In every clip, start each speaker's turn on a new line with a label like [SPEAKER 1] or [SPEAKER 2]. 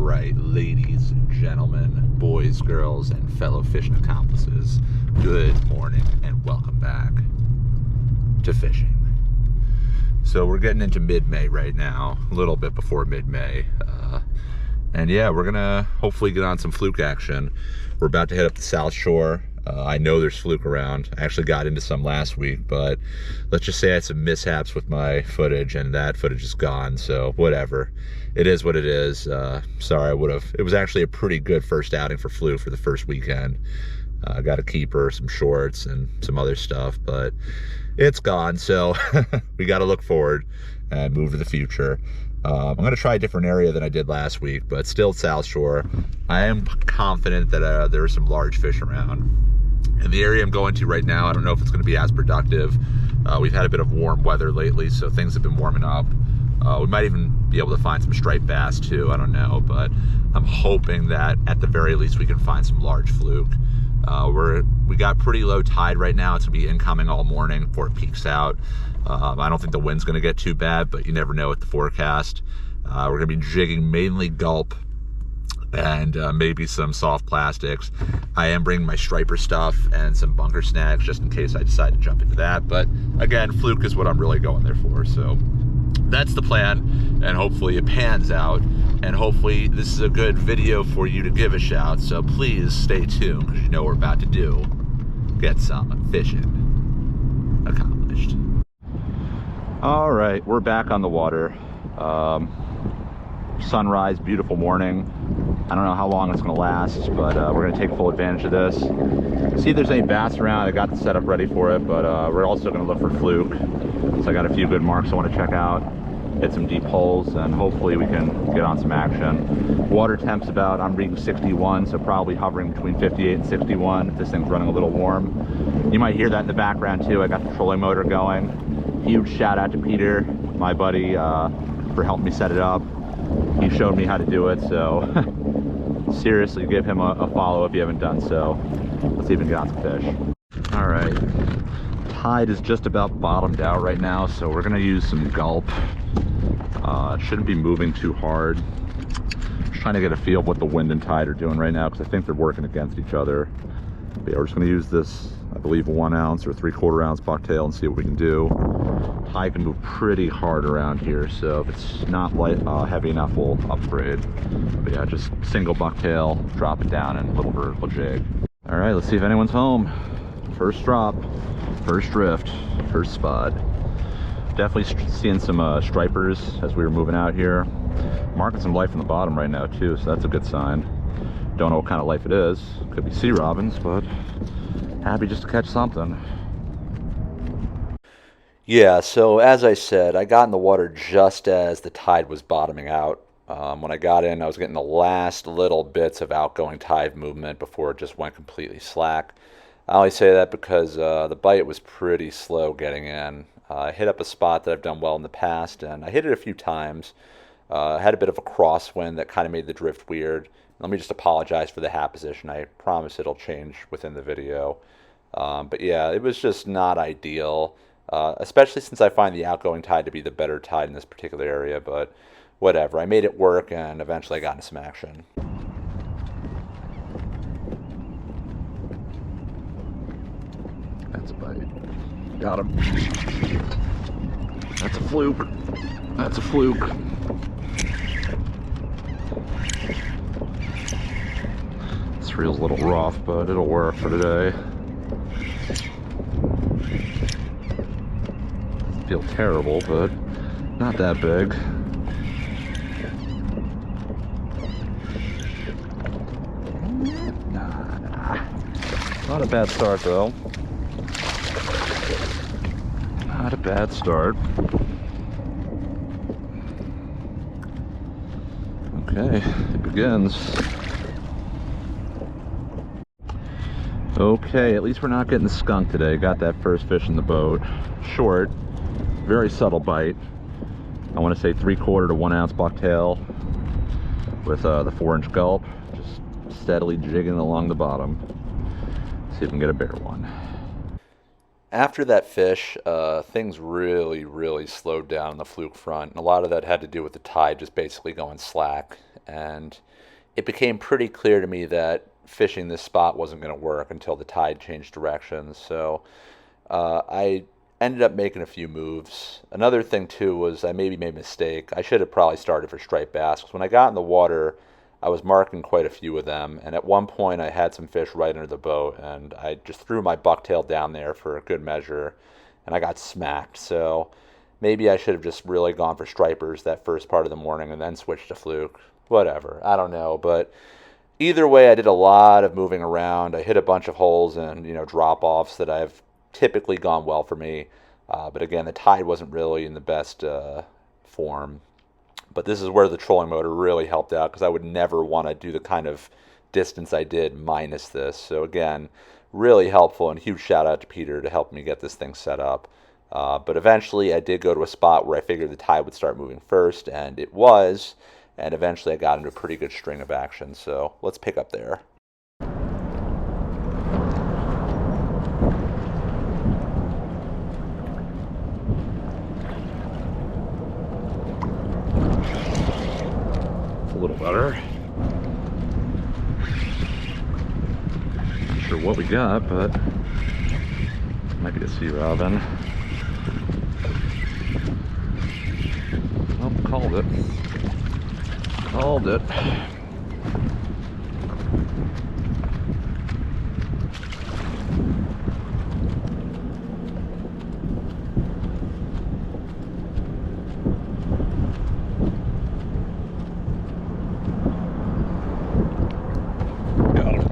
[SPEAKER 1] right, ladies and gentlemen, boys, girls, and fellow fishing accomplices, good morning and welcome back to fishing. So we're getting into mid-May right now, a little bit before mid-May. And yeah, we're gonna hopefully get on some fluke action. We're about to head up the South Shore. I know there's fluke around. I actually got into some last week, but let's just say I had some mishaps with my footage and that footage is gone, so whatever. It is what it is. Sorry, it was actually a pretty good first outing for fluke for the first weekend. I got a keeper, some shorts, and some other stuff, but it's gone, so we got to look forward and move to the future. I'm going to try a different area than I did last week, but still South Shore. I am confident that there are some large fish around. And the area I'm going to right now, I don't know if it's going to be as productive. We've had a bit of warm weather lately, so things have been warming up. We might even be able to find some striped bass too, I don't know, but I'm hoping that at the very least we can find some large fluke. We got pretty low tide right now. It's gonna be incoming all morning before it peaks out. I don't think the wind's gonna get too bad, but you never know with the forecast. We're gonna be jigging mainly gulp and maybe some soft plastics. I am bringing my striper stuff and some bunker snags just in case I decide to jump into that. But again, fluke is what I'm really going there for. So that's the plan, and hopefully it pans out, and hopefully this is a good video for you to give a shout. So please stay tuned, because you know what we're about to do. Get some fishing accomplished. All right, we're back on the water. Sunrise, beautiful morning. I don't know how long it's going to last, but we're going to take full advantage of this. See if there's any bass around. I got the setup ready for it, but we're also going to look for fluke. So I got a few good marks I want to check out, hit some deep holes, and hopefully we can get on some action. Water temp's about, I'm reading 61, so probably hovering between 58 and 61 if this thing's running a little warm. You might hear that in the background too. I got the trolling motor going. Huge shout out to Peter, my buddy, for helping me set it up. He showed me how to do it, so seriously give him a follow if you haven't done so. Let's see if we can get on some fish. All right, tide is just about bottomed out right now, so we're gonna use some gulp. It shouldn't be moving too hard. Just trying to get a feel of what the wind and tide are doing right now, because I think they're working against each other. But yeah, we're just gonna use this, I believe, 1 ounce or 3/4 ounce bucktail and see what we can do. Tide can move pretty hard around here, so if it's not light, heavy enough, we'll upgrade. But yeah, just single bucktail, drop it down, and a little vertical jig. All right, let's see if anyone's home. First drop, first drift, first spot. Definitely seeing some stripers as we were moving out here. Marking some life in the bottom right now too, so that's a good sign. Don't know what kind of life it is. Could be sea robins, but happy just to catch something. Yeah, so as I said, I got in the water just as the tide was bottoming out. When I got in, I was getting the last little bits of outgoing tide movement before it just went completely slack. I only say that because the bite was pretty slow getting in. I hit up a spot that I've done well in the past, and I hit it a few times. Had a bit of a crosswind that kind of made the drift weird. Let me just apologize for the hat position. I promise it'll change within the video. But yeah, it was just not ideal. Especially since I find the outgoing tide to be the better tide in this particular area, but whatever. I made it work, and eventually I got into some action. That's a bite. Got him. That's a fluke. That's a fluke. This reel's a little rough, but it'll work for today. Feel terrible, but not that big. Not a bad start though. Not a bad start. Okay, it begins. Okay, at least we're not getting skunked today. Got that first fish in the boat. Short. Very subtle bite. I want to say 3/4 to 1 ounce bucktail with the 4-inch gulp, just steadily jigging along the bottom. See if we can get a bigger one. After that fish, things really slowed down on the fluke front, and a lot of that had to do with the tide just basically going slack. and it became pretty clear to me that fishing this spot wasn't going to work until the tide changed directions. So I ended up making a few moves. Another thing too was I maybe made a mistake. I should have probably started for striped bass, because when I got in the water, I was marking quite a few of them, and at one point I had some fish right under the boat, and I just threw my bucktail down there for a good measure, and I got smacked. So maybe I should have just really gone for stripers that first part of the morning and then switched to Fluke. Whatever, I don't know, but either way, I did a lot of moving around. I hit a bunch of holes and drop-offs that I've typically gone well for me, but again, the tide wasn't really in the best form. But this is where the trolling motor really helped out, because I would never want to do the kind of distance I did minus this. So again, really helpful, and huge shout out to Peter to help me get this thing set up. But eventually I did go to a spot where I figured the tide would start moving first, and it was, and eventually I got into a pretty good string of action. So let's pick up there. A little better. Not sure what we got, but might be a sea robin. Oh, called it. Called it.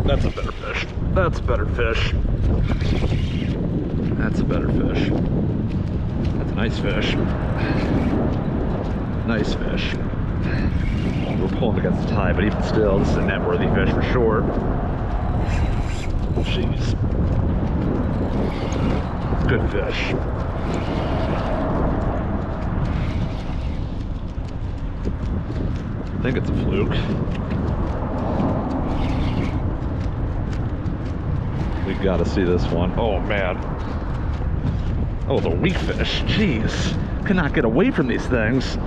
[SPEAKER 1] That's a better fish. That's a better fish. That's a better fish. That's a nice fish. Nice fish. We're pulling against the tide, but even still, this is a net-worthy fish for sure. Jeez. Good fish. I think it's a fluke. We gotta see this one. Oh man. Oh, the weak fish. Jeez. Cannot get away from these things.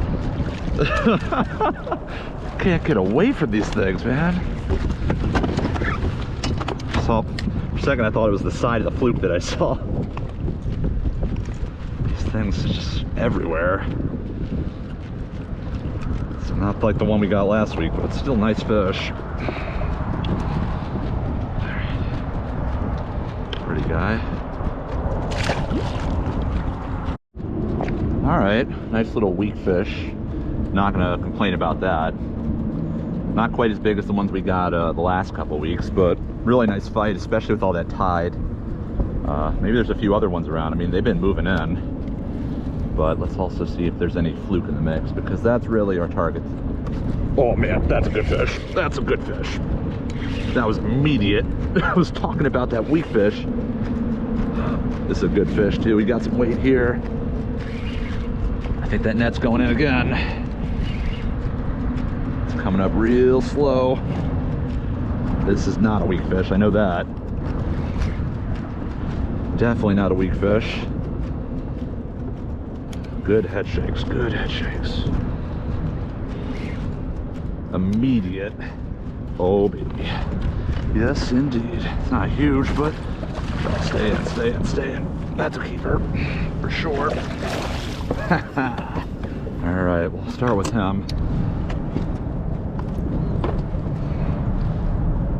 [SPEAKER 1] Can't get away from these things, man. So, for a second I thought it was the side of the fluke that I saw. These things are just everywhere. It's not like the one we got last week, but it's still nice fish. Pretty guy. Alright, nice little weak fish. Not gonna complain about that. Not quite as big as the ones we got the last couple weeks, but really nice fight, especially with all that tide. Maybe there's a few other ones around. I mean, they've been moving in. But let's also see if there's any fluke in the mix, because that's really our target. Oh man, that's a good fish. That's a good fish. That was immediate. I was talking about that weak fish. This is a good fish too. We got some weight here. I think that net's going in again. It's coming up real slow. This is not a weak fish, I know that. Definitely not a weak fish. Good head shakes, good head shakes. Immediate. Oh baby. Yes indeed. It's not huge, but stay in, stay in, stay in. That's a keeper, for sure. Alright, we'll start with him.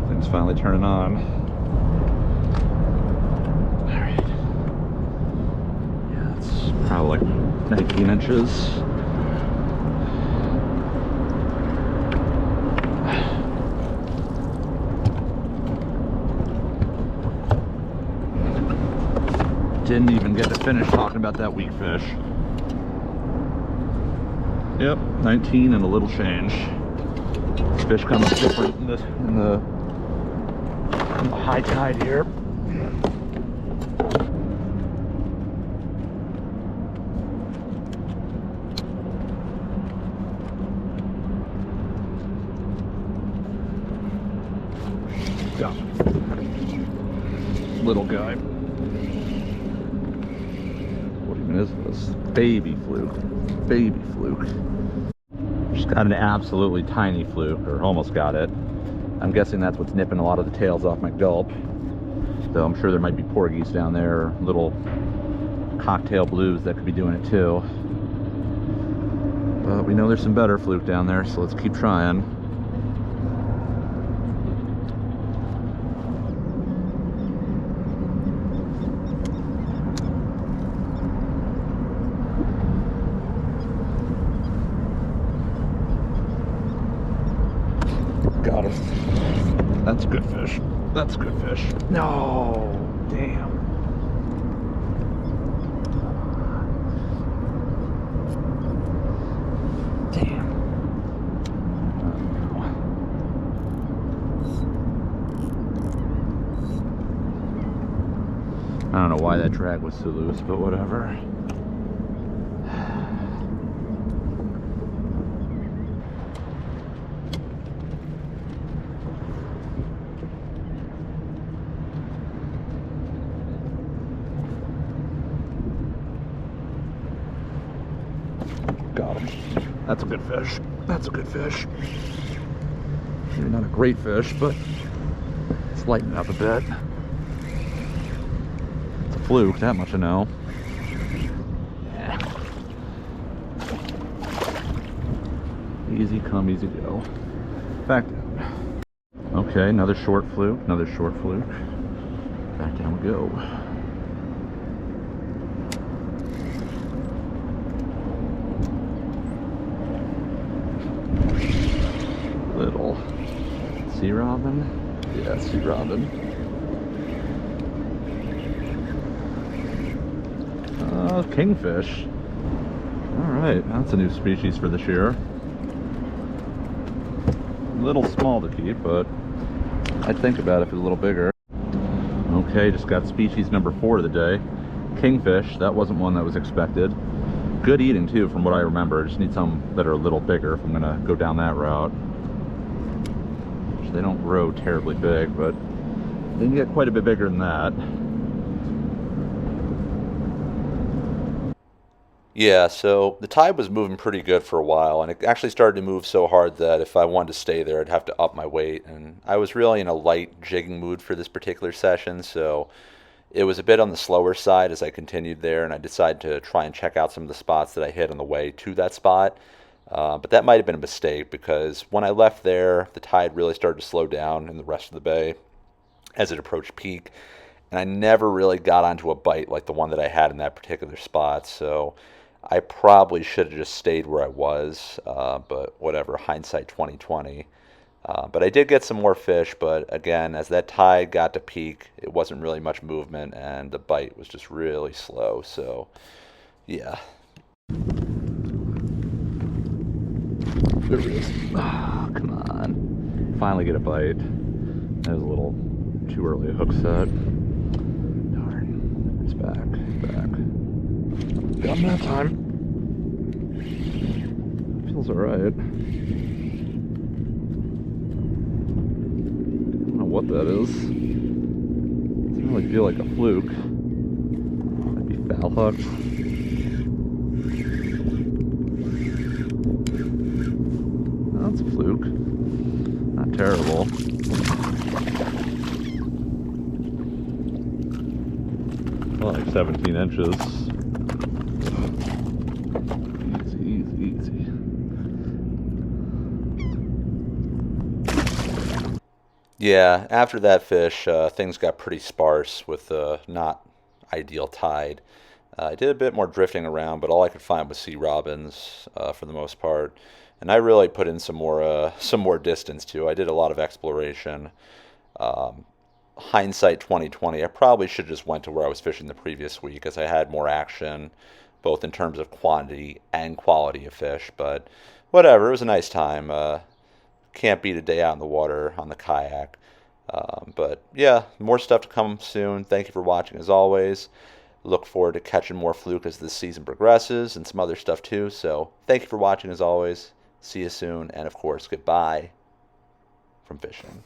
[SPEAKER 1] Things finally turning on. Alright. Yeah, it's probably like 19 inches. Didn't even get to finish talking about that weak fish. Yep, 19 and a little change. Fish comes different in the high tide here. Got him. Little guy. What even is this? Baby fluke. Baby fluke. Just got an absolutely tiny fluke, or almost got it. I'm guessing that's what's nipping a lot of the tails off my gulp. Though I'm sure there might be porgies down there, or little cocktail blues that could be doing it too. But we know there's some better fluke down there, so let's keep trying. Got it. That's a good fish. That's a good fish. No, damn. Damn. I don't know why that drag was so loose, but whatever. Got him. That's a good fish. That's a good fish. Maybe not a great fish, but it's lightened up a bit. It's a fluke, that much I know. Yeah. Easy come, easy go. Back down. Okay, another short fluke, another short fluke. Back down we go. Little sea robin. Yeah, sea robin. Kingfish. Alright, that's a new species for this year. A little small to keep, but I'd think about it if it was a little bigger. Okay, just got species number 4 of the day. Kingfish. That wasn't one that was expected. Good eating too, from what I remember. Just need some that are a little bigger if I'm gonna go down that route. They don't grow terribly big, but they can get quite a bit bigger than that. Yeah, so the tide was moving pretty good for a while, and it actually started to move so hard that if I wanted to stay there, I'd have to up my weight. And I was really in a light jigging mood for this particular session, so it was a bit on the slower side as I continued there, and I decided to try and check out some of the spots that I hit on the way to that spot. But that might have been a mistake, because when I left there, the tide really started to slow down in the rest of the bay as it approached peak, and I never really got onto a bite like the one that I had in that particular spot, so I probably should have just stayed where I was, but whatever, hindsight 2020. But I did get some more fish, but again, as that tide got to peak, it wasn't really much movement, and the bite was just really slow, so yeah. There it is. Ah, come on. Finally get a bite. That was a little too early a hook set. Darn. It's back. Back. Got him that time. Feels alright. I don't know what that is. Doesn't really feel like a fluke. Might be foul hook. That's a fluke. Not terrible. Well, like 17 inches. Easy. Yeah, after that fish, things got pretty sparse with not ideal tide. I did a bit more drifting around, but all I could find was sea robins for the most part. And I really put in some more distance too. I did a lot of exploration. Hindsight 2020, I probably should have just went to where I was fishing the previous week, as I had more action, both in terms of quantity and quality of fish. But whatever, it was a nice time. Can't beat a day out in the water on the kayak. But yeah, more stuff to come soon. Thank you for watching as always. Look forward to catching more fluke as this season progresses, and some other stuff too. So thank you for watching as always. See you soon, and of course, goodbye from Fishin.